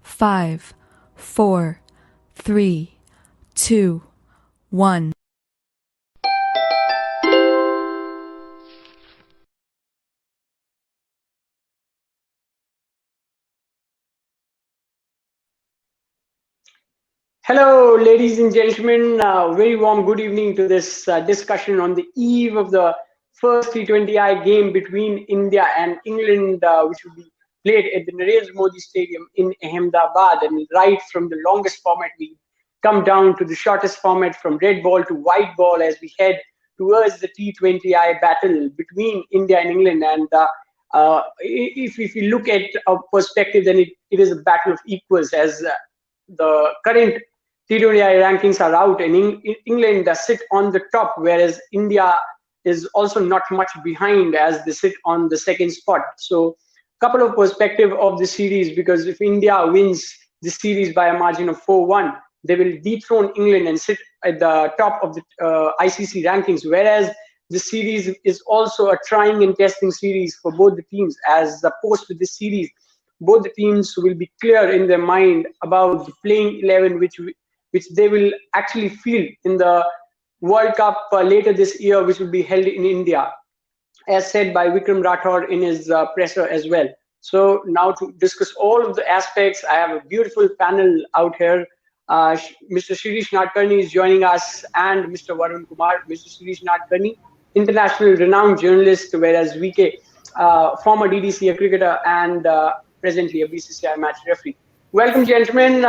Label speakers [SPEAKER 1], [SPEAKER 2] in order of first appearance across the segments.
[SPEAKER 1] 5, 4, 3, 2, 1.
[SPEAKER 2] Hello, ladies and gentlemen. Very warm good evening to this discussion on the eve of the first T20I game between India and England, which will be played at the Narendra Modi Stadium in Ahmedabad. And right from the longest format, we come down to the shortest format, from red ball to white ball, as we head towards the T20I battle between India and England. And if you look at a perspective, then it is a battle of equals, as the current T20I rankings are out, and England sit on the top, whereas India is also not much behind, as they sit on the second spot. So, couple of perspective of the series, because if India wins the series by a margin of 4-1, they will dethrone England and sit at the top of the ICC rankings, whereas the series is also a trying and testing series for both the teams, as the post with this series, both the teams will be clear in their mind about the playing 11 which they will actually field in the World Cup later this year, which will be held in India, as said by Vikram Rathod in his presser as well. So now, to discuss all of the aspects, I have a beautiful panel out here. Mr. Shirish Nadkarni is joining us, and Mr. Varun Kumar. Mr. Shirish Nadkarni, international renowned journalist, whereas VK, former DDC, a cricketer, and presently a BCCI match referee. Welcome, gentlemen.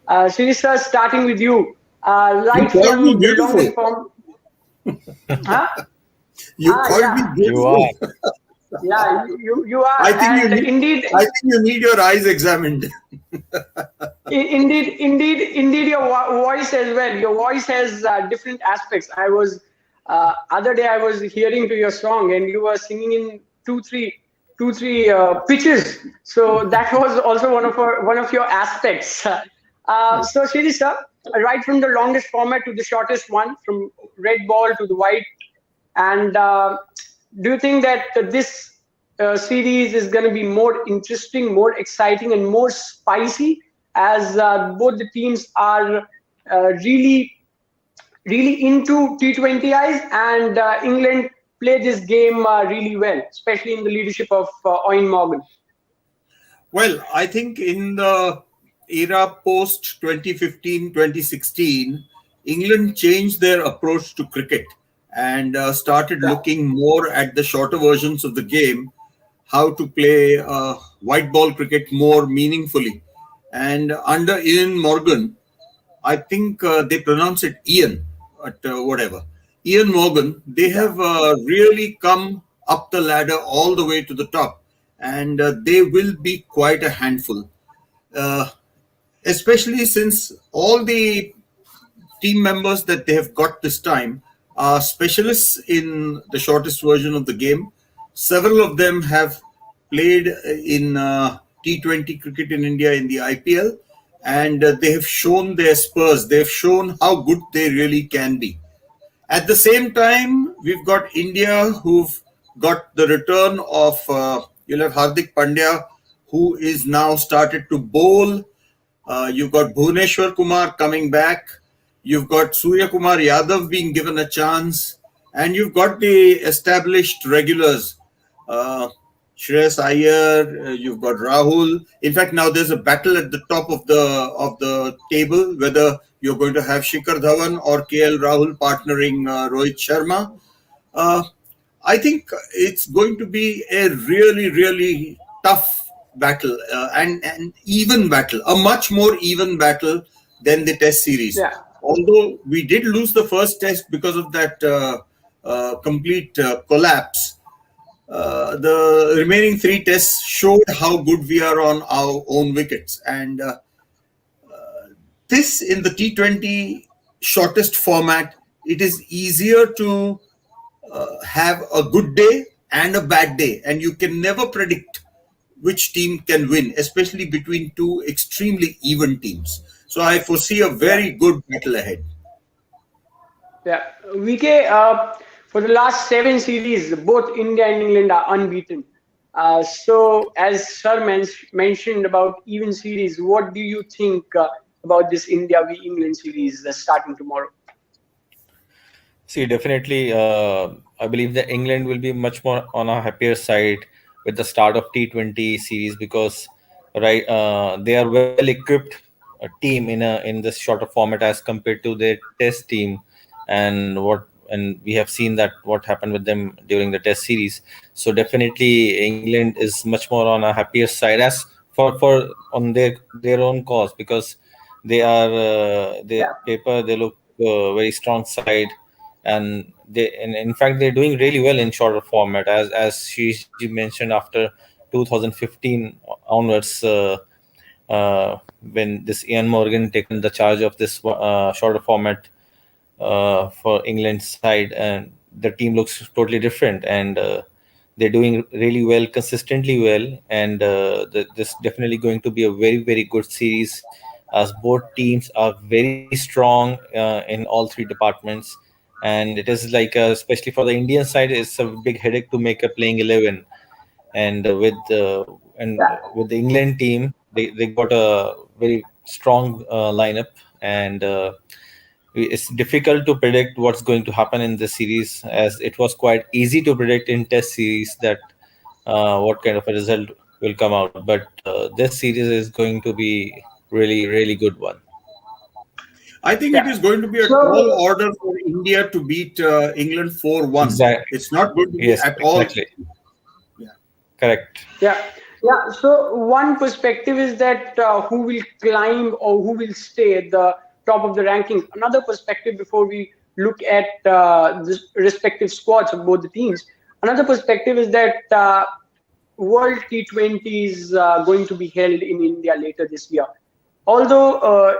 [SPEAKER 2] Shirish sir, starting with you. Right from the longest form. Huh?
[SPEAKER 3] You called me beautiful.
[SPEAKER 2] You are. Yeah, you are.
[SPEAKER 3] I think you need your eyes examined.
[SPEAKER 2] Indeed, your voice as well. Your voice has different aspects. I was other day I was hearing to your song, and you were singing in two, three pitches. So that was also one of your aspects. So Shirish sir, right from the longest format to the shortest one, from red ball to the white, and do you think that this series is going to be more interesting, more exciting, and more spicy, as both the teams are really into T20Is, and England play this game really well, especially in the leadership of Eoin Morgan?
[SPEAKER 3] Well, I think in the era post 2015-2016, England changed their approach to cricket and started looking more at the shorter versions of the game, how to play white ball cricket more meaningfully. And under Ian Morgan, I think they pronounce it Ian, but whatever. Ian Morgan, they have really come up the ladder all the way to the top, and they will be quite a handful. Especially since all the team members that they have got this time are specialists in the shortest version of the game. Several of them have played in T20 cricket in India in the IPL, and they have shown their spurs. They've shown how good they really can be. At the same time, we've got India, who've got the return of you'll have Hardik Pandya, who is now started to bowl. You've got Bhuvneshwar Kumar coming back. You've got Surya Kumar Yadav being given a chance. And you've got the established regulars. Shreyas Iyer, you've got Rahul. In fact, now there's a battle at the top of the table, whether you're going to have Shikhar Dhawan or KL Rahul partnering Rohit Sharma. I think it's going to be a really, really tough battle and even battle, a much more even battle than the test series.
[SPEAKER 2] Yeah.
[SPEAKER 3] Although we did lose the first test because of that complete collapse, the remaining three tests showed how good we are on our own wickets. And this, in the T20 shortest format, it is easier to have a good day and a bad day, and you can never predict which team can win, especially between two extremely even teams. So I foresee a very good battle ahead.
[SPEAKER 2] Yeah, VK, for the last 7 series, both India and England are unbeaten. So, as Sir mentioned about even series, what do you think about this India v England series starting tomorrow?
[SPEAKER 4] See, definitely, I believe that England will be much more on a happier side with the start of T20 series because, right, they are well equipped team in this shorter format as compared to their Test team, and we have seen that what happened with them during the Test series. So definitely, England is much more on a happier side as for on their own cause because they
[SPEAKER 2] Yeah,
[SPEAKER 4] paper they look very strong side, and in fact they're doing really well in shorter format as she mentioned after 2015 onwards, when this Ian Morgan taken the charge of this shorter format for England's side, and the team looks totally different, and they're doing really well, consistently well, and this definitely going to be a very very good series, as both teams are very strong in all three departments, and it is like especially for the Indian side, it's a big headache to make a playing 11, and with the England team, they got a very strong lineup, and it's difficult to predict what's going to happen in this series, as it was quite easy to predict in Test series that what kind of a result will come out. But this series is going to be really, really good one.
[SPEAKER 3] I think it
[SPEAKER 2] yeah.
[SPEAKER 3] is going to be a tall
[SPEAKER 2] So,
[SPEAKER 3] order for India to beat England 4-1.
[SPEAKER 4] Exactly.
[SPEAKER 3] It's not going to be
[SPEAKER 4] Yes,
[SPEAKER 3] at all.
[SPEAKER 4] exactly.
[SPEAKER 3] Yeah.
[SPEAKER 4] Correct.
[SPEAKER 2] yeah, yeah. So one perspective is that who will climb or who will stay at the top of the rankings. Another perspective, before we look at the respective squads of both the teams, another perspective is that World T20 is going to be held in India later this year. Although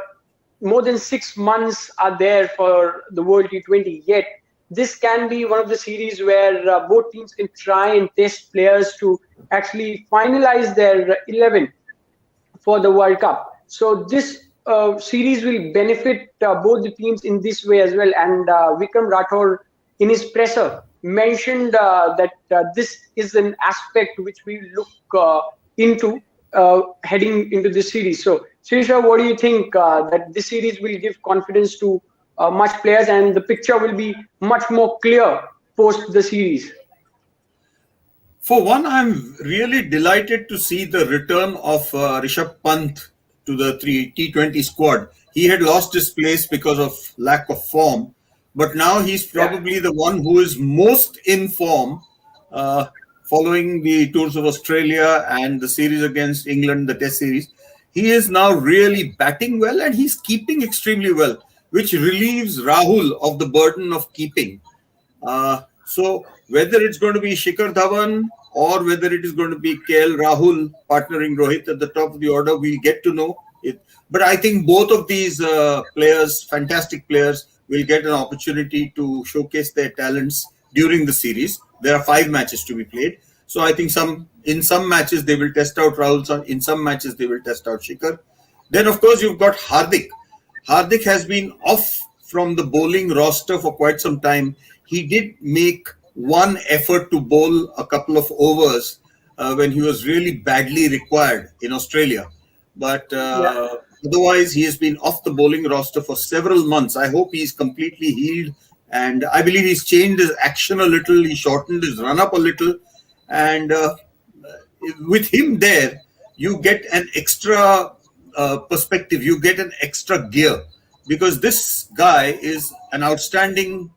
[SPEAKER 2] more than 6 months are there for the World T20, yet this can be one of the series where both teams can try and test players to actually finalize their 11 for the World Cup. So this series will benefit both the teams in this way as well. And Vikram Rathore, in his presser, mentioned that this is an aspect which we look into heading into this series. So, Srisha, what do you think that this series will give confidence to much players and the picture will be much more clear post the series?
[SPEAKER 3] For one, I'm really delighted to see the return of Rishabh Pant to the T20 squad. He had lost his place because of lack of form, but now he's
[SPEAKER 2] Yeah,
[SPEAKER 3] probably the one who is most in form uh, following the tours of Australia and the series against England, the Test series. He is now really batting well and he's keeping extremely well, which relieves Rahul of the burden of keeping. So whether it's going to be Shikhar Dhawan or whether it is going to be KL Rahul partnering Rohit at the top of the order, we'll get to know it. But I think both of these players, fantastic players, will get an opportunity to showcase their talents during the series. There are 5 matches to be played. So I think in some matches they will test out Rahul, in some matches they will test out Shikhar. Then of course you've got Hardik. Hardik has been off from the bowling roster for quite some time. He did make one effort to bowl a couple of overs when he was really badly required in Australia. But
[SPEAKER 2] yeah,
[SPEAKER 3] otherwise, he has been off the bowling roster for several months. I hope he's completely healed. And I believe he's changed his action a little. He shortened his run up a little. And with him there, you get an extra perspective, you get an extra gear because this guy is an outstanding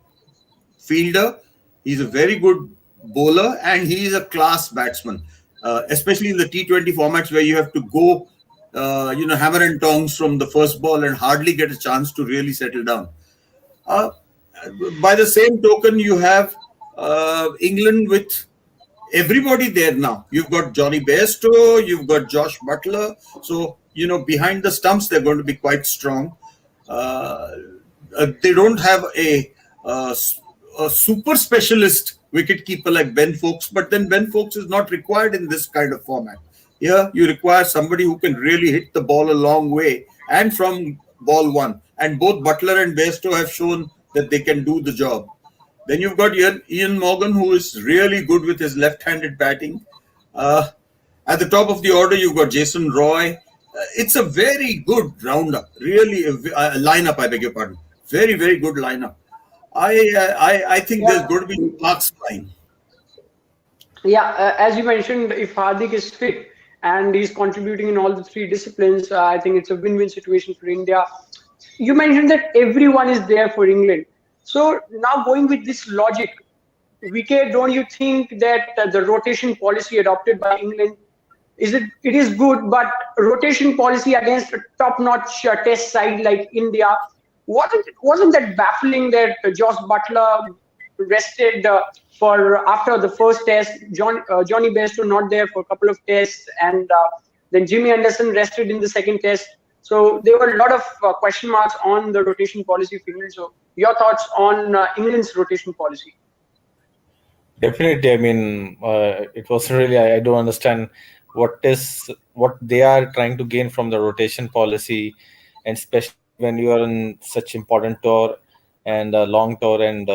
[SPEAKER 3] fielder. He's a very good bowler and he is a class batsman, especially in the T20 formats where you have to go, hammer and tongs from the first ball and hardly get a chance to really settle down. Uh, by the same token, you have England with everybody there now. You've got Johnny Bairstow, you've got Josh Butler. So, behind the stumps, they're going to be quite strong. Uh, they don't have uh, a super specialist wicketkeeper like Ben Foakes, but then Ben Foakes is not required in this kind of format. Here, you require somebody who can really hit the ball a long way and from ball one. And both Butler and Bairstow have shown that they can do the job. Then you've got Ian Morgan, who is really good with his left-handed batting. At the top of the order, you've got Jason Roy. It's a very good roundup, really a lineup. I beg your pardon. Very, very good lineup. I think there's
[SPEAKER 2] Yeah,
[SPEAKER 3] going to be sparks flying.
[SPEAKER 2] yeah. As you mentioned, if Hardik is fit and he's contributing in all the three disciplines, I think it's a win-win situation for India. You mentioned that everyone is there for England. So now going with this logic, VK, don't you think that the rotation policy adopted by England it is good, but rotation policy against a top-notch test side like India wasn't that baffling that Josh Butler rested for after the first test, Johnny Bairstow not there for a couple of tests, and then Jimmy Anderson rested in the second test. So there were a lot of question marks on the rotation policy for England. So your thoughts on England's rotation policy?
[SPEAKER 4] Definitely. I mean, it was really, I don't understand what they are trying to gain from the rotation policy, and especially when you are on such important tour and a long tour, and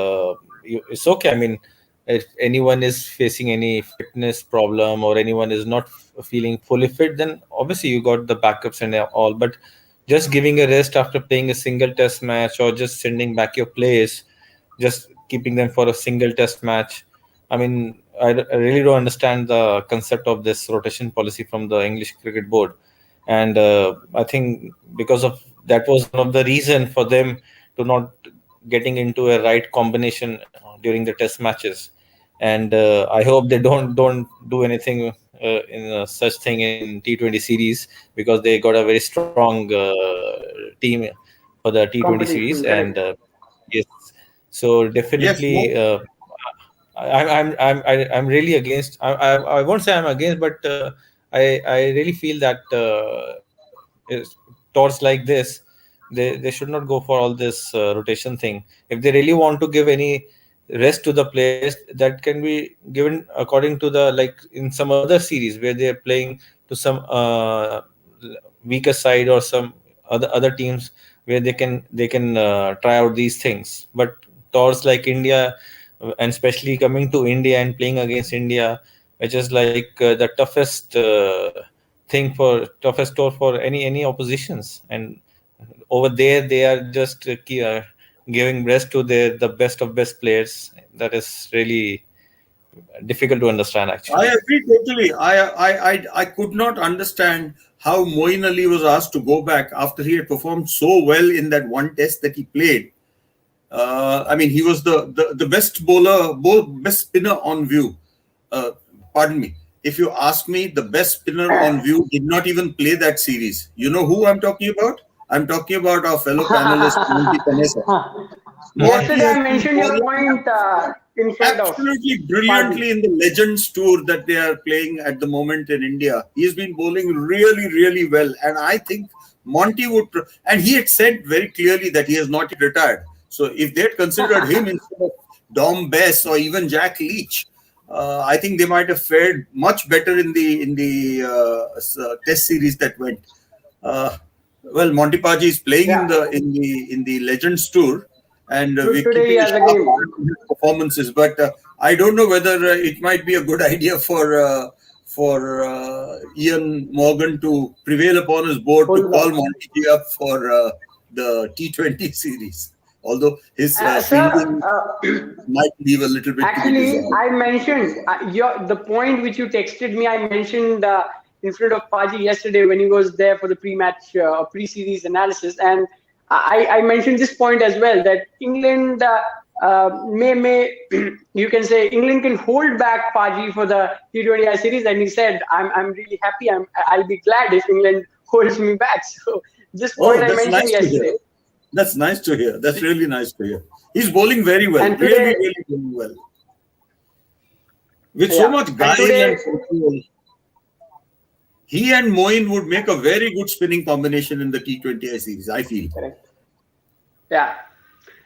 [SPEAKER 4] it's okay. I mean, if anyone is facing any fitness problem or anyone is not feeling fully fit, then obviously you got the backups and all. But just giving a rest after playing a single test match, or just sending back your players, just keeping them for a single test match. I mean, I really don't understand the concept of this rotation policy from the English Cricket Board, and I think because of that was one of the reason for them to not getting into a right combination during the test matches. And I hope they don't do anything in such thing in T20 series, because they got a very strong team for the T20 series.
[SPEAKER 2] Competition,
[SPEAKER 4] And
[SPEAKER 2] correct.
[SPEAKER 4] yes, so
[SPEAKER 3] Yes,
[SPEAKER 4] definitely I'm really against. I won't say I'm against, but I really feel that tours like this, they should not go for all this rotation thing. If they really want to give any rest to the players, that can be given according to the, like in some other series where they are playing to some weaker side, or some other teams where they can try out these things. But tours like India, and especially coming to India and playing against India, which is like the toughest tour for any oppositions. And over there they are just giving rest to the best of best players. That is really difficult to understand,
[SPEAKER 3] I
[SPEAKER 4] actually.
[SPEAKER 3] agree totally. I could not understand how Moeen Ali was asked to go back after he had performed so well in that one test that he played. I mean, he was the best best spinner on view. Uh, Pardon me. If you ask me, the best spinner on view did not even play that series. You know who I'm talking about? I'm talking about our fellow panelist, Monty Panessa. Monty
[SPEAKER 2] Yesterday
[SPEAKER 3] has
[SPEAKER 2] I
[SPEAKER 3] been
[SPEAKER 2] mentioned your
[SPEAKER 3] bowling
[SPEAKER 2] point in front of
[SPEAKER 3] absolutely
[SPEAKER 2] Fadi.
[SPEAKER 3] brilliantly in the Legends Tour that they are playing at the moment in India. He's been bowling really, really well. And I think Monty would, and he had said very clearly that he has not yet retired. So if they had considered him instead of Dom Bess or even Jack Leach, I think they might have fared much better in the test series that went. Uh, well, Monty Paji is playing
[SPEAKER 2] Yeah,
[SPEAKER 3] in the Legends Tour, and we're
[SPEAKER 2] today he
[SPEAKER 3] keeping a
[SPEAKER 2] has a
[SPEAKER 3] sharp
[SPEAKER 2] game.
[SPEAKER 3] eye on his performances. But I don't know whether it might be a good idea for Ian Morgan to prevail upon his board to
[SPEAKER 2] Hold
[SPEAKER 3] call
[SPEAKER 2] on.
[SPEAKER 3] Monty G up for the T20 series. Although his
[SPEAKER 2] Sir,
[SPEAKER 3] fielding might leave a little bit to be
[SPEAKER 2] actually,
[SPEAKER 3] desired.
[SPEAKER 2] I mentioned the point which you texted me. I mentioned in front of Paji yesterday when he was there for the pre-match, pre-series analysis, and I mentioned this point as well, that England may you can say England can hold back Paji for the T20I series, and he said, "I'm really happy. I'll be glad if England holds me back." So this point
[SPEAKER 3] Oh,
[SPEAKER 2] I
[SPEAKER 3] that's
[SPEAKER 2] mentioned
[SPEAKER 3] nice to hear.
[SPEAKER 2] yesterday,
[SPEAKER 3] That's nice to hear. That's really nice to hear. He's bowling very well,
[SPEAKER 2] and
[SPEAKER 3] really,
[SPEAKER 2] today,
[SPEAKER 3] really bowling well. With so
[SPEAKER 2] yeah,
[SPEAKER 3] much
[SPEAKER 2] and
[SPEAKER 3] guile
[SPEAKER 2] today.
[SPEAKER 3] and control, he and Moeen would make a very good spinning combination in the T20I series, I feel.
[SPEAKER 2] Correct. Yeah.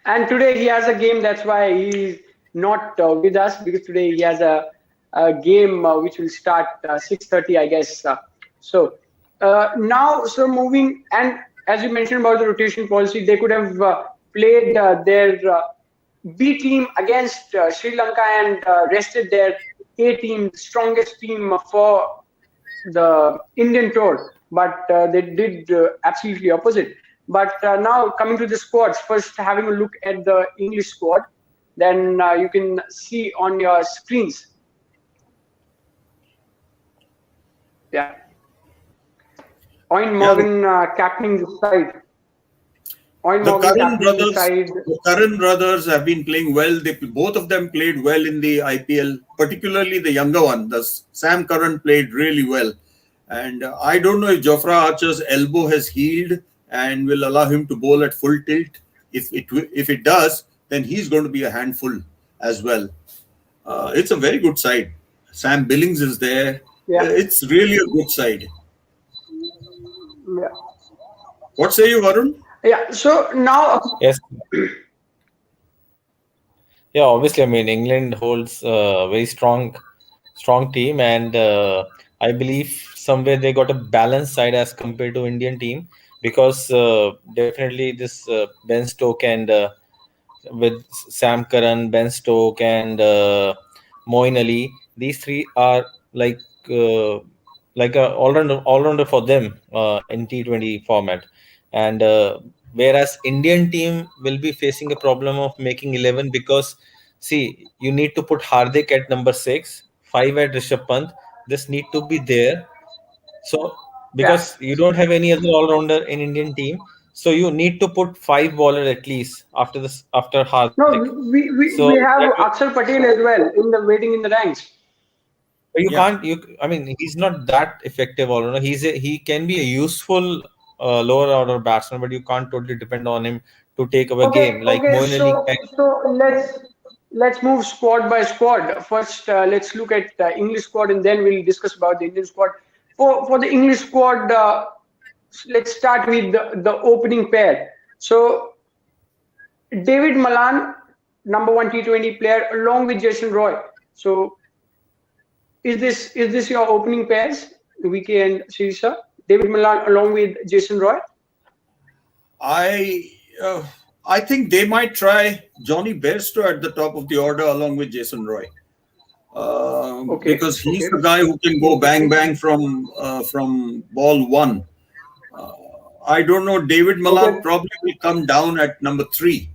[SPEAKER 2] And today he has a game. That's why he's not with us, because today he has a game which will start 6:30, I guess. Now, so moving, and as you mentioned about the rotation policy, they could have played their B team against Sri Lanka and rested their A team, the strongest team for the Indian tour, but they did absolutely opposite. But now coming to the squads, first having a look at the English squad, then you can see on your screens. Yeah. Owen Morgan captaining the side.
[SPEAKER 3] The Curran brothers have been playing well. Both of them played well in the IPL, particularly the younger one. Sam Curran played really well. And I don't know if Jofra Archer's elbow has healed and will allow him to bowl at full tilt. If it does, then he's going to be a handful as well. It's a very good side. Sam Billings is there.
[SPEAKER 2] Yeah.
[SPEAKER 3] It's really a good side.
[SPEAKER 2] Yeah.
[SPEAKER 3] What say you, Varun?
[SPEAKER 2] Yeah. So now.
[SPEAKER 4] Yes. Yeah, obviously, I mean, England holds a very strong team, and I believe somewhere they got a balanced side as compared to Indian team, because definitely this Ben Stokes and with Sam Curran, Ben Stokes, and Moeen Ali, these three are like a all-rounder for them in T20 format, and whereas Indian team will be facing a problem of making 11, because see, you need to put Hardik at number 6, 5 at Rishabh Pant. This need to be there. So because you don't have any other all-rounder in Indian team, so you need to put 5 bowler at least after Hardik.
[SPEAKER 2] No, we have Akshar Patel as well waiting in the ranks.
[SPEAKER 4] You can't. I mean, he's not that effective all-rounder. He can be a useful lower order batsman, but you can't totally depend on him to take over game. Like Moeen Ali.
[SPEAKER 2] So let's move squad by squad. First, let's look at the English squad, and then we'll discuss about the Indian squad. For the English squad, let's start with the opening pair. So David Malan, number 1 T20 player, along with Jason Roy. So is this your opening pairs, VK and Shirish? David Malan along with Jason Roy?
[SPEAKER 3] I think they might try Johnny Bairstow at the top of the order along with Jason Roy. Because he's the guy who can go bang bang from ball 1. I don't know. David Malan probably will come down at number 3.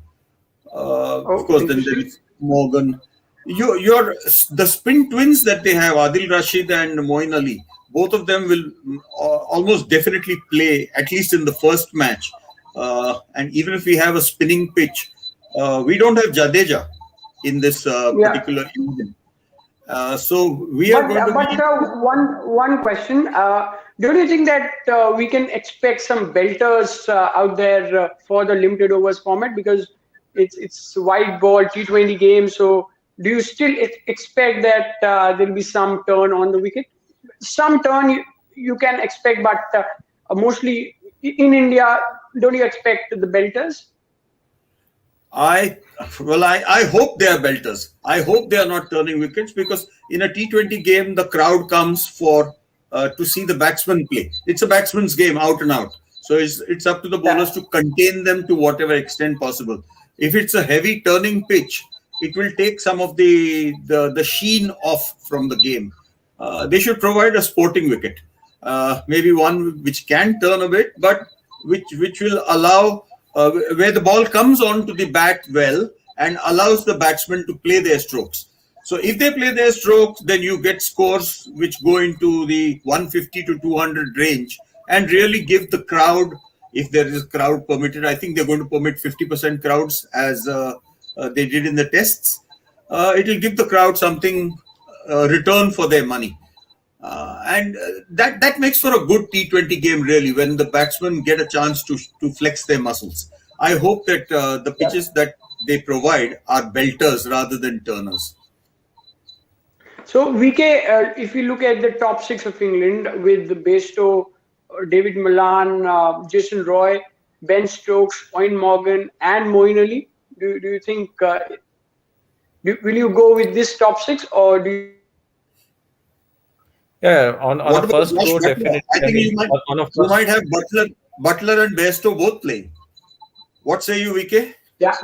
[SPEAKER 3] Of course, then there is Morgan. The spin twins that they have, Adil Rashid and Moeen Ali, both of them will almost definitely play at least in the first match. And even if we have a spinning pitch, we don't have Jadeja in this particular Indian. So we are going to.
[SPEAKER 2] But one question: don't you think that we can expect some belters out there for the limited overs format, because it's white ball T20 game? So do you still expect that there will be some turn on the wicket? Some turn you can expect, but mostly in India, don't you expect the belters?
[SPEAKER 3] I hope they are belters. I hope they are not turning wickets, because in a T20 game, the crowd comes to see the batsman play. It's a batsman's game, out and out. So it's up to the bowlers to contain them to whatever extent possible. If it's a heavy turning pitch, it will take some of the sheen off from the game. They should provide a sporting wicket, maybe one which can turn a bit, but which will allow where the ball comes onto the bat well and allows the batsmen to play their strokes. So if they play their strokes, then you get scores which go into the 150 to 200 range and really give the crowd, if there is a crowd permitted, I think they're going to permit 50% crowds as they did in the tests. It will give the crowd something return for their money. And that makes for a good T20 game, really, when the batsmen get a chance to flex their muscles. I hope that the pitches that they provide are belters rather than turners.
[SPEAKER 2] So, VK, if you look at the top 6 of England with Bairstow, David Malan, Jason Roy, Ben Stokes, Owen Morgan, and Moeen Ali, do you think will you go with this top 6, or do you?
[SPEAKER 4] Yeah, on a first go, definitely.
[SPEAKER 3] I think you might have Butler and Bairstow both playing. What say you, VK?
[SPEAKER 2] Yeah.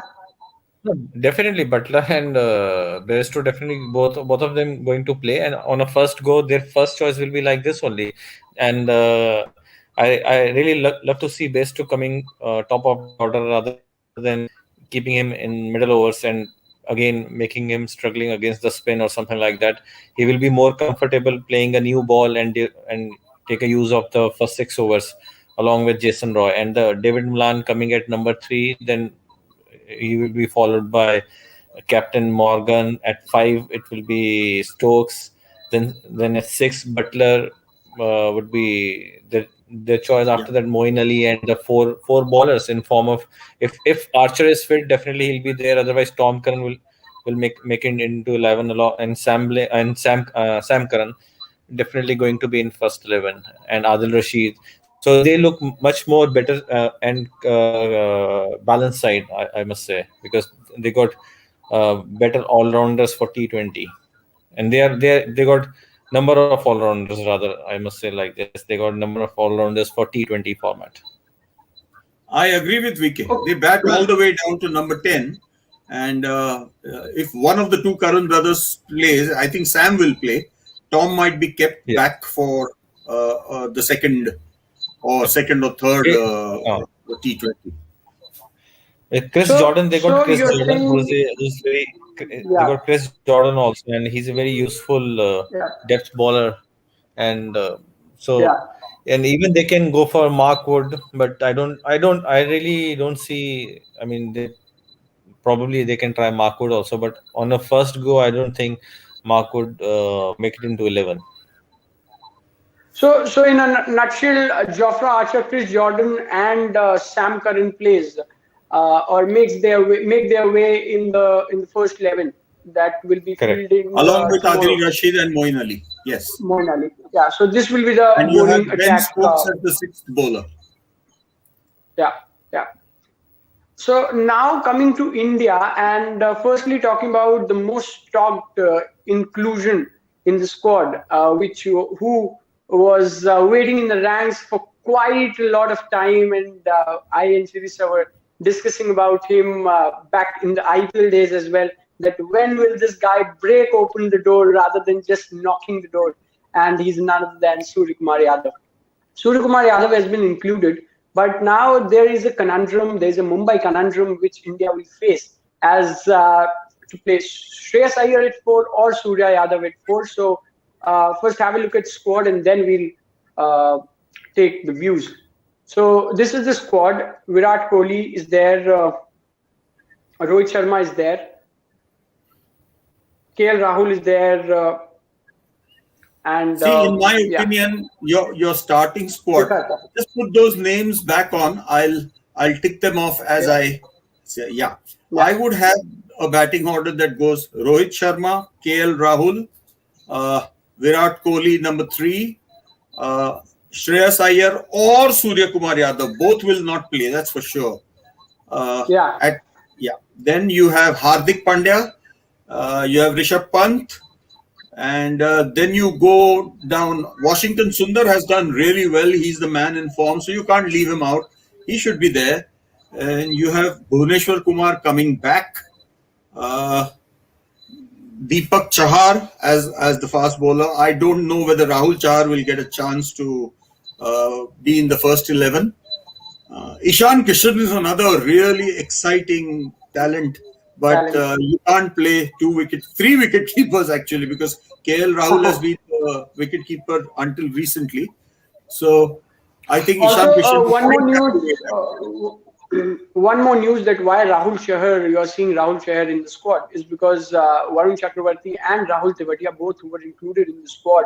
[SPEAKER 4] No, definitely Butler and Bairstow, definitely both of them going to play. And on a first go, their first choice will be like this only. And I really love to see Bairstow coming top of the order rather than keeping him in middle overs and again making him struggling against the spin or something like that. He will be more comfortable playing a new ball and take a use of the first 6 overs along with Jason Roy and the David Milan coming at number 3. Then he will be followed by Captain Morgan. At 5, it will be Stokes. Then at 6, Butler would be the choice.
[SPEAKER 3] Yeah.
[SPEAKER 4] After that, Moeen Ali and the four bowlers in form of, if Archer is fit, definitely he'll be there. Otherwise, Tom Curran will make it into 11 along, and Sam Curran definitely going to be in first 11, and Adil Rashid. So they look much more better and balanced side, I must say, because they got better all rounders for T20, and they got number of all rounders, rather I must say like this. They got number of all rounders for T20 format.
[SPEAKER 3] I agree with VK. They bat all the way down to number 10. And if one of the two Karan brothers plays, I think Sam will play. Tom might be kept
[SPEAKER 4] Yeah.
[SPEAKER 3] back for the second or third T20.
[SPEAKER 4] Chris Jordan, they got Chris Jordan, who's very. They got Chris Jordan also, and he's a very useful depth bowler, and and even they can go for Mark Wood, but I really don't see. I mean, probably they can try Mark Wood also, but on a first go, I don't think Mark would make it into 11.
[SPEAKER 2] So in a nutshell, Jofra Archer, Chris Jordan, and Sam Curran plays or make their way in the first 11 that will be fielding
[SPEAKER 3] along with Adil Rashid and Moeen Ali. Yes,
[SPEAKER 2] Moeen Ali. Yeah. So this will be the
[SPEAKER 3] and you have
[SPEAKER 2] bowling
[SPEAKER 3] Ben
[SPEAKER 2] attack.
[SPEAKER 3] Stokes as the 6th bowler.
[SPEAKER 2] Yeah. So now coming to India, and firstly talking about the most talked inclusion in the squad, who was waiting in the ranks for quite a lot of time, and I and Shirish were discussing about him back in the IPL days as well. That when will this guy break open the door rather than just knocking the door? And he's none other than Surya Kumar Yadav. Surya Kumar Yadav has been included, but now there is a conundrum. There is a Mumbai conundrum which India will face as to play Shreyas Iyer at 4 or Surya Yadav at 4. So first have a look at squad and then we'll take the views. So this is the squad. Virat Kohli is there. Rohit Sharma is there. KL Rahul is there. And
[SPEAKER 3] see, in my opinion, your starting squad, just put those names back on. I'll tick them off as I say. Yeah, I would have a batting order that goes Rohit Sharma, KL Rahul, Virat Kohli number 3, Shreyas Iyer or Surya Kumar Yadav. Both will not play, that's for sure. Then you have Hardik Pandya, you have Rishabh Pant. And then you go down. Washington Sundar has done really well. He's the man in form, so you can't leave him out. He should be there. And you have Bhuvneshwar Kumar coming back. Deepak Chahar as the fast bowler. I don't know whether Rahul Chahar will get a chance to be in the first 11. Ishan Kishan is another really exciting talent. But you can't play 3 wicket keepers actually, because KL Rahul has been the wicket keeper until recently. So I think Ishan Kishan.
[SPEAKER 2] One more news that why Rahul Chahar, you are seeing Rahul Chahar in the squad is because Varun Chakravarti and Rahul Tewatia, both who were included in the squad,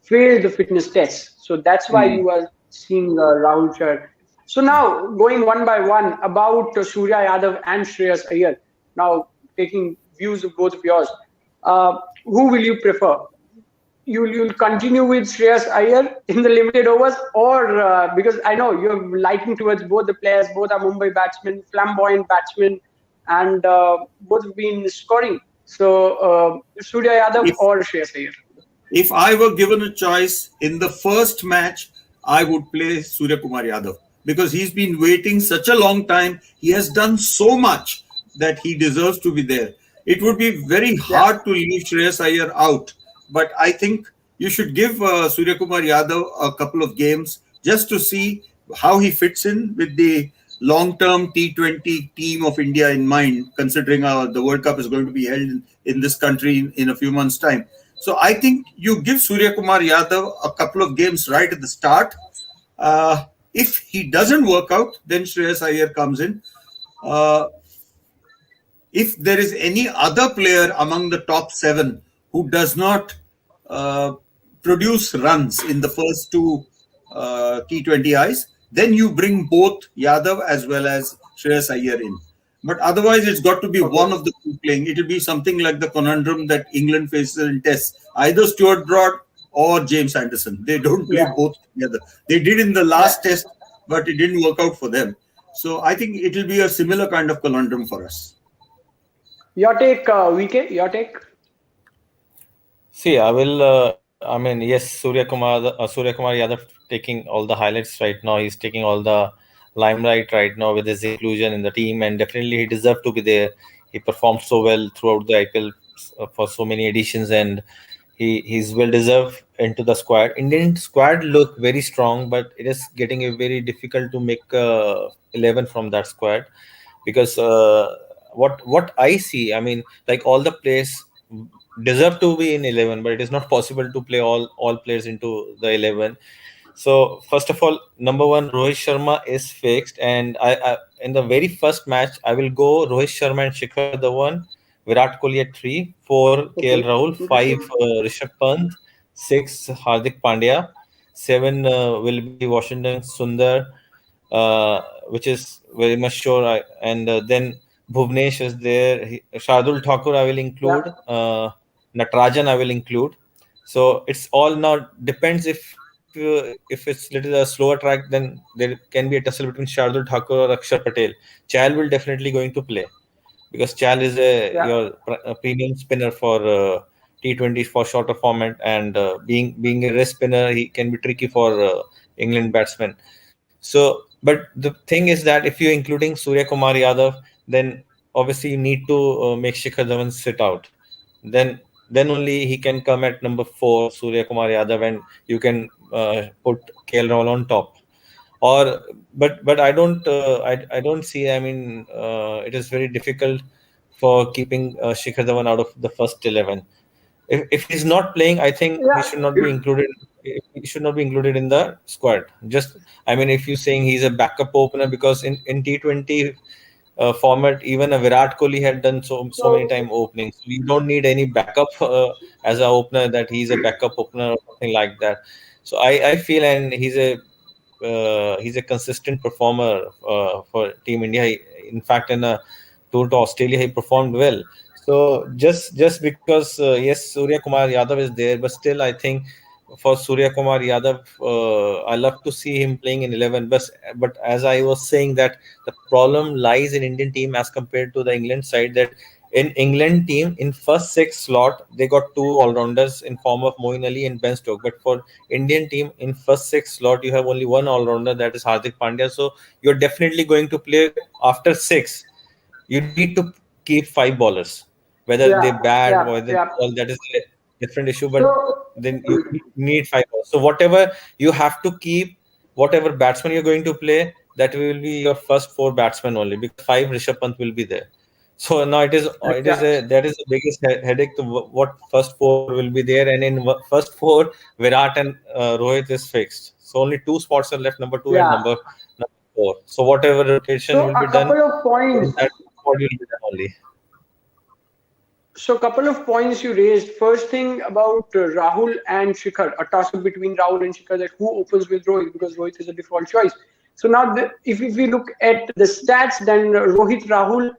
[SPEAKER 2] failed the fitness test. So that's why you are seeing Rahul Chahar. So now going one by one about Surya Yadav and Shreyas Iyer. Now, taking views of both of yours, who will you prefer? You'll continue with Shreyas Iyer in the limited overs, or because I know you're liking towards both the players. Both are Mumbai batsmen, flamboyant batsmen, and both have been scoring. So Surya Yadav or Shreyas Iyer?
[SPEAKER 3] If I were given a choice in the first match, I would play Surya Kumar Yadav because he's been waiting such a long time. He has done so much. that he deserves to be there. It would be very
[SPEAKER 2] Yeah.
[SPEAKER 3] hard to leave Shreyas Iyer out, but I think you should give Surya Kumar Yadav a couple of games just to see how he fits in with the long-term T20 team of India in mind, considering the World Cup is going to be held in this country in a few months' time. So I think you give Surya Kumar Yadav a couple of games right at the start. If he doesn't work out, then Shreyas Iyer comes in. If there is any other player among the top 7 who does not uh, produce runs in the first two T20Is, then you bring both Yadav as well as Shreyas Iyer in. But otherwise, it's got to be
[SPEAKER 2] Okay.
[SPEAKER 3] one of the two playing. It will be something like the conundrum that England faces in Tests, either Stuart Broad or James Anderson. They don't play
[SPEAKER 2] Yeah.
[SPEAKER 3] both together. They did in the last Test, but it didn't work out for them. So I think it will be a similar kind of conundrum for us.
[SPEAKER 2] Your take, VK. Your take.
[SPEAKER 4] See, I will. I mean, yes, Surya Kumar Yadav taking all the highlights right now. He's taking all the limelight right now with his inclusion in the team, and definitely he deserved to be there. He performed so well throughout the IPL for so many editions, and he's well deserved into the squad. Indian squad look very strong, but it is getting very difficult to make 11 from that squad because what I see, I mean, like all the players deserve to be in 11, but it is not possible to play all players into the 11. So first of all, number one, Rohit Sharma is fixed, and I in the very first match I will go Rohit Sharma and Shikhar Dhawan, Virat Kohli at 3, 4 KL
[SPEAKER 2] Okay.
[SPEAKER 4] Rahul, 5 Rishabh Pant, 6 Hardik Pandya, 7 will be Washington Sundar, which is very much sure. And then Bhuvnesh is there. Shardul Thakur I will
[SPEAKER 2] Yeah.
[SPEAKER 4] include. Natarajan I will include. So it's all now depends if it's little a slower track, then there can be a tussle between Shardul Thakur or Akshar Patel. Chal will definitely going to play because Chal is
[SPEAKER 2] Yeah.
[SPEAKER 4] a premium spinner for T20 for shorter format, and being a rest spinner, he can be tricky for England batsmen. So, but the thing is that if you're including Surya Kumar Yadav, then obviously you need to make Shikhar Dhawan sit out. Then only he can come at number 4, Surya Kumar Yadav, and you can put KL Rahul on top. Or but I don't see. I mean, it is very difficult for keeping Shikhar Dhawan out of the first 11. If he's not playing, I think he
[SPEAKER 2] Yeah.
[SPEAKER 4] should not be included. He should not be included in the squad. Just, I mean, if you're saying he's a backup opener, because in T20 format, even a Virat Kohli had done so many time openings. So you don't need any backup as a opener, that he's a backup opener or something like that. So I feel, and he's a consistent performer for Team India. In fact, in a tour to Australia, he performed well. So just because yes, Surya Kumar Yadav is there, but still I think for Surya Kumar Yadav, I love to see him playing in 11. But as I was saying, that the problem lies in Indian team as compared to the England side. That in England team, in first 6 slot, they got 2 all-rounders in form of Moeen Ali and Ben Stokes. But for Indian team, in first 6 slot, you have only one all-rounder, that is Hardik Pandya. So you're definitely going to play after 6. You need to keep 5 bowlers, whether they
[SPEAKER 2] Yeah.
[SPEAKER 4] bat
[SPEAKER 2] Yeah.
[SPEAKER 4] or they
[SPEAKER 2] Yeah.
[SPEAKER 4] ball, that is a different issue. But
[SPEAKER 2] So
[SPEAKER 4] then you need 5 bowlers. So whatever you have to keep, whatever batsman you're going to play, that will be your first 4 batsmen only, because 5 Rishabh Pant will be there. So now it is
[SPEAKER 2] yeah.
[SPEAKER 4] a that is the biggest headache to what first 4 will be there, and in first 4, Virat and Rohit is fixed. So only 2 spots are left, number 2 and
[SPEAKER 2] Yeah.
[SPEAKER 4] number 4. So whatever rotation
[SPEAKER 2] So
[SPEAKER 4] will be
[SPEAKER 2] a
[SPEAKER 4] done,
[SPEAKER 2] couple of points.
[SPEAKER 4] that spot will be done only.
[SPEAKER 2] So a couple of points you raised. First thing about Rahul and Shikhar, a toss-up between Rahul and Shikhar, that who opens with Rohit, because Rohit is a default choice. So now, if we look at the stats, then Rohit Rahul,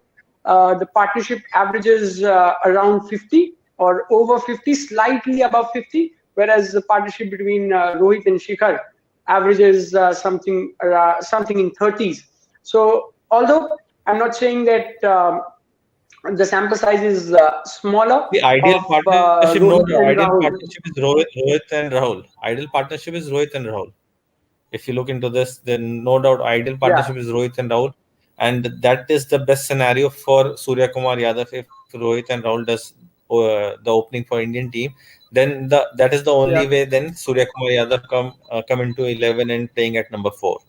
[SPEAKER 2] the partnership averages around 50 or over 50, slightly above 50, whereas the partnership between Rohit and Shikhar averages something in 30s. So although I'm not saying that the sample size is smaller
[SPEAKER 4] The ideal
[SPEAKER 2] of
[SPEAKER 4] partnership, no,
[SPEAKER 2] Rohit
[SPEAKER 4] the
[SPEAKER 2] and
[SPEAKER 4] ideal
[SPEAKER 2] Rahul.
[SPEAKER 4] partnership is Rohit and Rahul. Ideal partnership is Rohit and Rahul. If you look into this, then no doubt ideal
[SPEAKER 2] Yeah,
[SPEAKER 4] partnership is Rohit and Rahul. and that is the best scenario for Surya Kumar Yadav. If Rohit and Rahul does the opening for Indian team, then that is the only
[SPEAKER 2] Yeah.
[SPEAKER 4] way. Then Surya Kumar Yadav come into 11 and playing at number 4.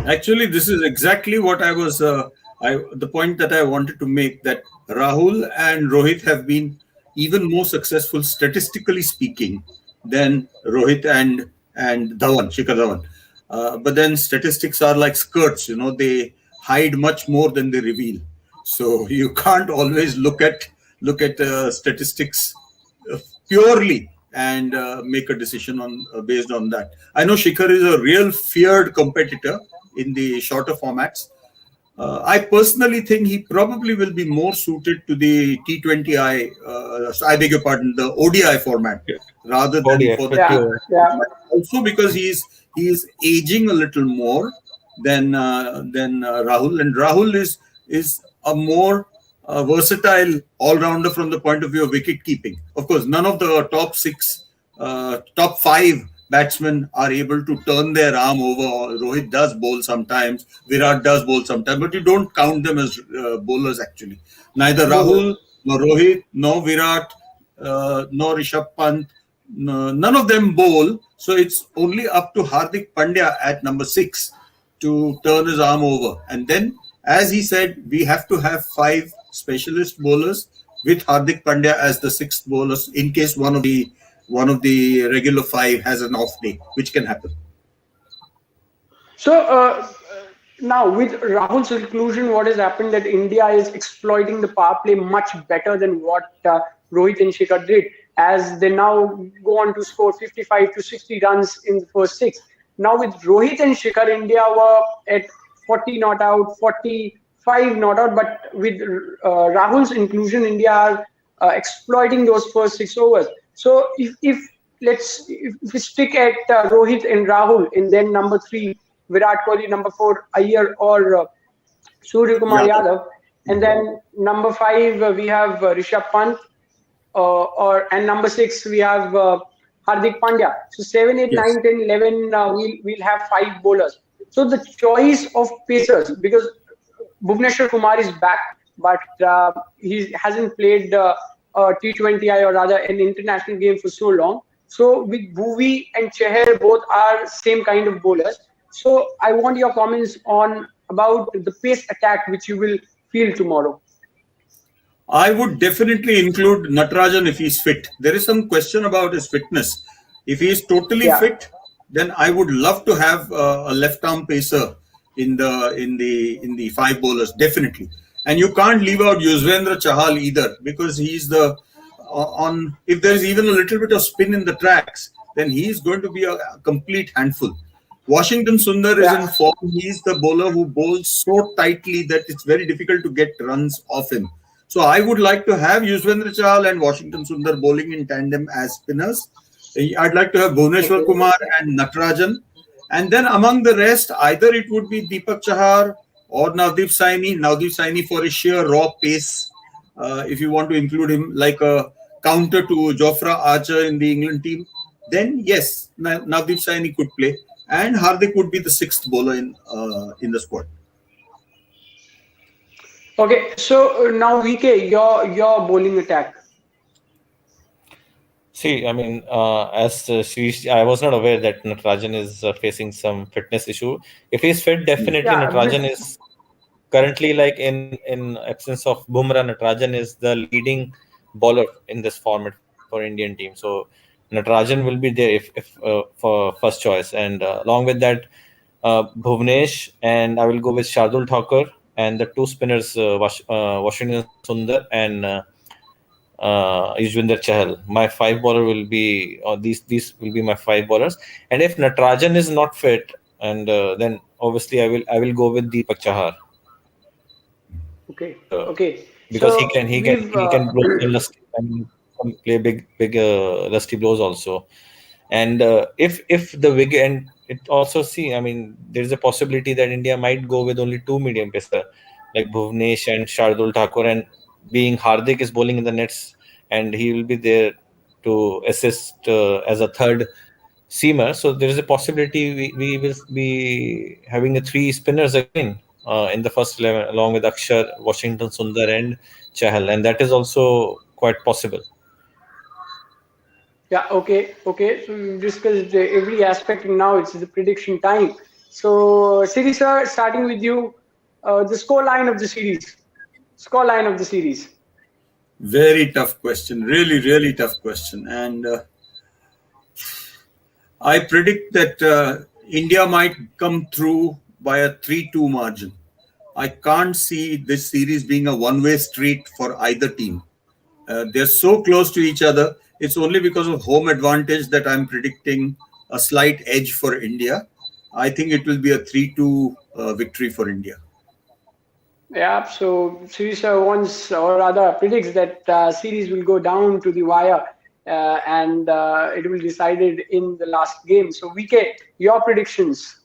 [SPEAKER 3] Actually, this is exactly what I was. The point that I wanted to make, that Rahul and Rohit have been even more successful statistically speaking than Rohit and Dhawan, Shikhar Dhawan. But then statistics are like skirts, they hide much more than they reveal. So you can't always look at statistics purely and make a decision on based on that. I know Shikhar is a real feared competitor in the shorter formats. I personally think he probably will be more suited to the T20I, I beg your pardon, the ODI format, rather than
[SPEAKER 4] ODI,
[SPEAKER 3] for the
[SPEAKER 2] Yeah. Yeah.
[SPEAKER 3] also because he's aging a little more than Rahul, and Rahul is a more versatile all-rounder from the point of view of wicket keeping. Of course, none of the top five batsmen are able to turn their arm over. Rohit does bowl sometimes, Virat does bowl sometimes, but you don't count them as bowlers actually. Neither Rahul, nor Rohit, nor Virat, nor Rishabh Pant, none of them bowl. So it's only up to Hardik Pandya at number 6 to turn his arm over. And then, as he said, we have to have 5 specialist bowlers with Hardik Pandya as the 6th bowler in case one of the regular 5 has an off day, which can happen.
[SPEAKER 2] So now with Rahul's inclusion, what has happened that India is exploiting the power play much better than what Rohit and Shikhar did, as they now go on to score 55 to 60 runs in the first 6. Now with Rohit and Shikhar, India were at 40 not out, 45 not out, but with Rahul's inclusion, India are exploiting those first 6 overs. So if we stick at Rohit and Rahul, and then number 3 Virat Kohli, number 4 Iyer or Surya Kumar
[SPEAKER 3] Yeah.
[SPEAKER 2] Yadav, and then number 5 we have Rishabh Pant, and number 6 we have Hardik Pandya. So 7, 8,
[SPEAKER 3] Yes.
[SPEAKER 2] 9, 10, 11 we'll have 5 bowlers. So the choice of pacers, because Bhuvneshwar Kumar is back, but he hasn't played a T20I, or rather an international game, for so long. So with Bhuvi and Chahar, both are same kind of bowlers. So I want your comments on about the pace attack which you will feel tomorrow.
[SPEAKER 3] I would definitely include Natarajan if he's fit. There is some question about his fitness. If he is totally
[SPEAKER 2] Yeah.
[SPEAKER 3] fit, then I would love to have a left-arm pacer in the 5 bowlers, definitely. And you can't leave out Yuzvendra Chahal either, because he's the on. If there is even a little bit of spin in the tracks, then he is going to be a complete handful. Washington Sundar is in
[SPEAKER 2] Yeah.
[SPEAKER 3] form. He's the bowler who bowls so tightly that it's very difficult to get runs off him. So I would like to have Yuzvendra Chahal and Washington Sundar bowling in tandem as spinners. I'd like to have Bhuvneshwar Kumar and Natarajan. And then among the rest, either it would be Deepak Chahar or Navdeep Saini. Navdeep Saini for his sheer raw pace, if you want to include him like a counter to Jofra Archer in the England team. Then yes, Navdeep Saini could play. And Hardik would be the 6th bowler in the squad.
[SPEAKER 2] Okay, so now VK, your bowling attack.
[SPEAKER 4] See, I mean, as Shirish, I was not aware that Natarajan is facing some fitness issue. If he's fit, definitely
[SPEAKER 2] Yeah,
[SPEAKER 4] Natarajan is currently, like in absence of Bumrah, Natarajan is the leading bowler in this format for Indian team. So Natarajan will be there if for first choice, and along with that, Bhuvnesh, and I will go with Shardul Thakur, and the 2 spinners, Washington Sundar and Yuzvendra Chahal. My 5 bowler will be these will be my 5 bowlers. And if Natarajan is not fit, and then obviously I will go with Deepak Chahar,
[SPEAKER 2] Okay,
[SPEAKER 4] and
[SPEAKER 2] okay.
[SPEAKER 4] because he
[SPEAKER 2] So
[SPEAKER 4] can he can
[SPEAKER 2] we've
[SPEAKER 4] he can blow the lusty, and play big lusty blows also. And if the wicket, and it also, see, I mean, there is a possibility that India might go with only 2 medium pacer like Bhuvnesh and Shardul Thakur, and being Hardik is bowling in the nets, and he will be there to assist as a third seamer. So there is a possibility we will be having a 3 spinners again in the first 11, along with Akshar, Washington Sundar, and Chahal, and that is also quite possible.
[SPEAKER 2] Yeah, okay. So we discussed every aspect, and now it's the prediction time. So, Siri sir, starting with you, the score line of the series. Score line of the series.
[SPEAKER 3] Very tough question. Really, really tough question. And I predict that India might come through by a 3-2 margin. I can't see this series being a one-way street for either team. They're so close to each other. It's only because of home advantage that I'm predicting a slight edge for India. I think it will be a 3-2 victory for India.
[SPEAKER 2] Yeah, so Sirisa wants or rather predicts that series will go down to the wire and it will be decided in the last game. So, VK, your predictions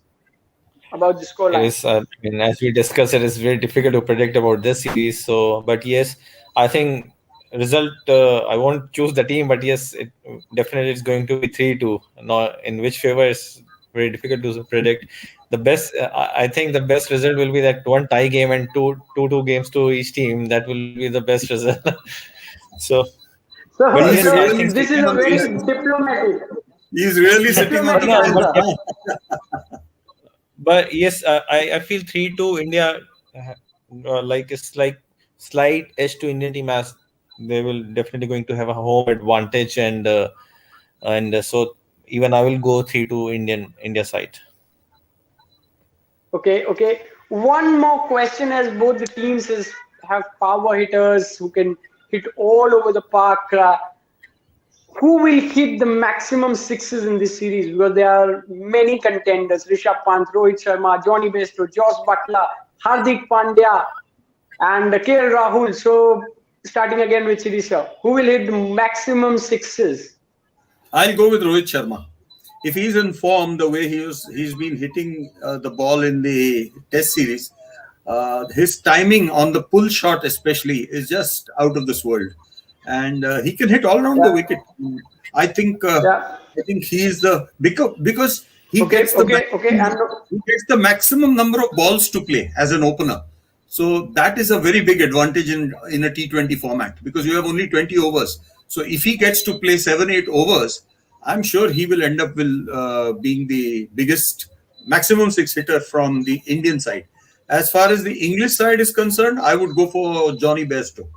[SPEAKER 2] about the scoreline.
[SPEAKER 4] Yes, I mean, as we discussed, it is very difficult to predict about this series. So, but yes, I think result. I won't choose the team, but yes, it definitely is going to be 3-2. Not in which favor is very difficult to predict. The best, I think, the best result will be that one tie game and two games to each team. That will be the best result. So, but
[SPEAKER 2] So,
[SPEAKER 3] He's
[SPEAKER 4] yes, I
[SPEAKER 2] so
[SPEAKER 3] really
[SPEAKER 4] think.
[SPEAKER 2] this is
[SPEAKER 3] sitting
[SPEAKER 2] a
[SPEAKER 3] on the
[SPEAKER 2] very diplomatic,
[SPEAKER 3] He's really sitting on
[SPEAKER 2] diplomatic
[SPEAKER 3] the
[SPEAKER 4] No,
[SPEAKER 3] fence.
[SPEAKER 2] answer.
[SPEAKER 4] but yes, I feel 3-2 India, like it's like slight edge to Indian team, as they will definitely going to have a home advantage, and so even I will go 3-2 India side.
[SPEAKER 2] Okay. One more question, as both the teams have power hitters who can hit all over the park. Who will hit the maximum sixes in this series? Because there are many contenders: Rishabh Pant, Rohit Sharma, Johnny Bairstow, Josh Butler, Hardik Pandya, and KL Rahul. So, starting again with Sirisa, who will hit the maximum sixes?
[SPEAKER 3] I'll go with Rohit Sharma. If he's in form the way he's been hitting the ball in the Test series, his timing on the pull shot especially is just out of this world, and he can hit all around the
[SPEAKER 2] Yeah,
[SPEAKER 3] wicket. I think
[SPEAKER 2] yeah.
[SPEAKER 3] he's the because he
[SPEAKER 2] Okay,
[SPEAKER 3] gets the
[SPEAKER 2] okay, okay.
[SPEAKER 3] maximum,
[SPEAKER 2] And
[SPEAKER 3] he gets the maximum number of balls to play as an opener. So that is a very big advantage in a T20 format because you have only 20 overs. So if he gets to play 7-8 overs, I'm sure he will end up with being the biggest maximum six hitter from the Indian side. As far as the English side is concerned, I would go for Johnny Bairstow.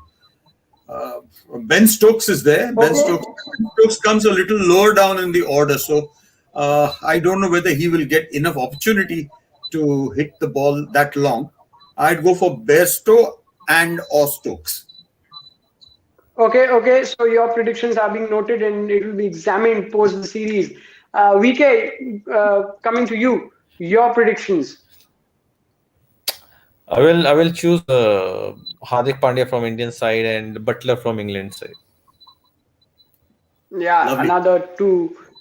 [SPEAKER 3] Uh, Ben Stokes is there.
[SPEAKER 2] okay.
[SPEAKER 3] Stokes comes a little lower down in the order, so I don't know whether he will get enough opportunity to hit the ball that long. I'd go for Bairstow and or Stokes.
[SPEAKER 2] Okay. So your predictions are being noted and it will be examined post the series. VK, coming to you, your predictions.
[SPEAKER 4] I will choose Hardik Pandya from Indian side and Butler from England side.
[SPEAKER 2] Yeah,
[SPEAKER 3] Lovely,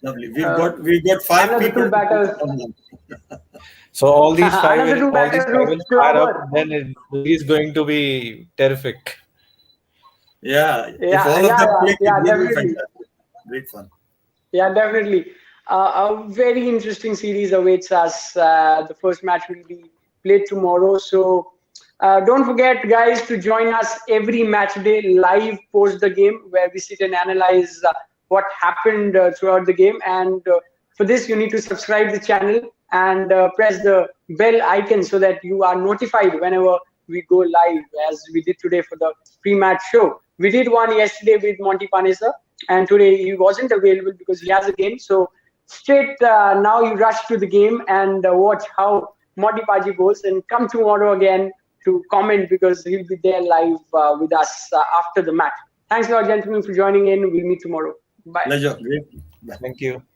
[SPEAKER 3] lovely.
[SPEAKER 2] uh,
[SPEAKER 3] We've got five
[SPEAKER 2] another
[SPEAKER 3] people
[SPEAKER 2] two
[SPEAKER 3] to pick
[SPEAKER 2] batters,
[SPEAKER 3] from.
[SPEAKER 4] So all these five
[SPEAKER 2] another
[SPEAKER 4] will
[SPEAKER 2] two
[SPEAKER 4] all these
[SPEAKER 2] batters
[SPEAKER 4] five
[SPEAKER 2] who
[SPEAKER 4] will fire up.
[SPEAKER 2] clover.
[SPEAKER 4] Then it is going to be terrific.
[SPEAKER 3] Yeah, if
[SPEAKER 2] Yeah,
[SPEAKER 3] all of
[SPEAKER 2] yeah,
[SPEAKER 3] them
[SPEAKER 2] yeah,
[SPEAKER 3] play, it
[SPEAKER 2] yeah,
[SPEAKER 3] will be
[SPEAKER 2] definitely.
[SPEAKER 3] fantastic. Great fun.
[SPEAKER 2] Yeah, definitely. A very interesting series awaits us. The first match will be played tomorrow. So don't forget, guys, to join us every match day live post the game, where we sit and analyze what happened throughout the game. And for this, you need to subscribe the channel and press the bell icon so that you are notified whenever we go live, as we did today for the pre-match show. We did one yesterday with Monty Panesa, and today he wasn't available because he has a game. So straight now you rush to the game and watch how Monty Paji goes, and come tomorrow again to comment because he'll be there live with us after the match. Thanks a lot, gentlemen, for joining in. We'll meet tomorrow. Bye.
[SPEAKER 3] Pleasure. Great. Bye.
[SPEAKER 4] Thank you.